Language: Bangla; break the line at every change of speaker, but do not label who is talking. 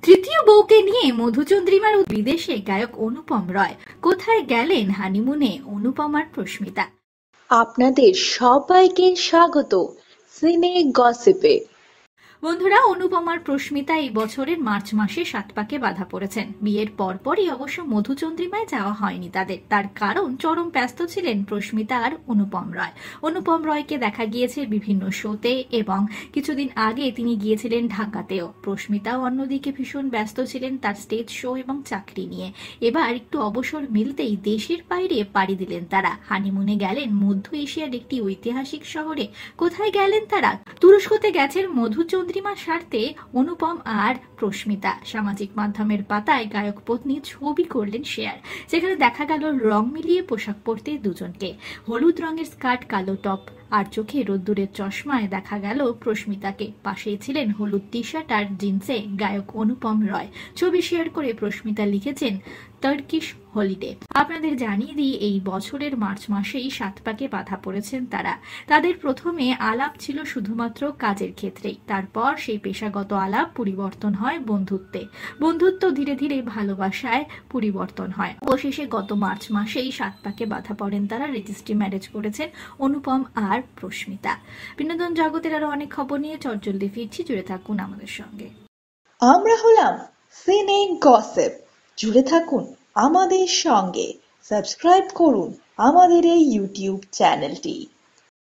তৃতীয় বউকে নিয়ে মধুচন্দ্রিমার বিদেশে গায়ক অনুপম রয়। কোথায় গেলেন হানিমুনে অনুপম আর প্রস্মিতা?
আপনাদের সবাইকে স্বাগত সিনে গসিপে।
বন্ধুরা, অনুপম আর প্রস্মিতা এই বছরের মার্চ মাসে 7 পাকে বাঁধা পড়েছেন। বিয়ের পরপরই অবশ্য মধুচন্দ্রিমায় যাওয়া হয়নি তাদের। তার কারণ, চরম ব্যস্ত ছিলেন প্রস্মিতা আর অনুপম রয়। অনুপম রয়কে দেখা গিয়েছে বিভিন্ন শোতে এবং কিছুদিন আগে তিনি গিয়েছিলেন ঢাকাতেও। প্রস্মিতাও অন্যদিকে ভীষণ ব্যস্ত ছিলেন তার স্টেজ শো এবং চাকরি নিয়ে। এবার একটু অবসর মিলতেই দেশের বাইরে পাড়ি দিলেন তারা। হানিমুনে গেলেন মধ্য এশিয়ার একটি ঐতিহাসিক শহরে। কোথায় গেলেন তারা? তুরস্কতে গেছেন মধুচন্দ্রিমার স্বার্থে অনুপম আর প্রস্মিতা। সামাজিক মাধ্যমের পাতায় গায়ক পত্নী ছবি করলেন শেয়ার, যেখানে দেখা গেল রং মিলিয়ে পোশাক পরতে দুজনকে। হলুদ রঙের স্কার্ট, কালো টপ আর চোখে রোদ্দুরের চশমায় দেখা গেল প্রস্মিতাকে। পাশেই ছিলেন হলুদ টি শার্ট আর জিন্সে গায়ক অনুপম রয়। ছবি শেয়ার করে প্রস্মিতা লিখেছেন, টার্কিশ হলিডে। আপনাদের জানিয়ে দিই, এই বছরের মার্চ মাসেই 7 পাকে বাঁধা পড়েছেন তারা। তাদের প্রথমে আলাপ ছিল শুধুমাত্র কাজের ক্ষেত্রেই। তারপর সেই পেশাগত আলাপ পরিবর্তন হয় বন্ধুত্বে। বন্ধুত্ব ধীরে ধীরে ভালোবাসায় পরিবর্তন হয়। অবশেষে গত মার্চ মাসেই 7 পাকে বাঁধা পড়েন তারা। রেজিস্ট্রি ম্যারেজ করেছেন অনুপম আর প্রস্মিতা। বিনোদন জগতের আরো অনেক খবর নিয়ে চটজলদি ফিরছি, জুড়ে থাকুন আমাদের সঙ্গে।
আমরা হলাম সিনে গসিপ, জুড়ে থাকুন আমাদের সঙ্গে। সাবস্ক্রাইব করুন আমাদের এই ইউটিউব চ্যানেলটি।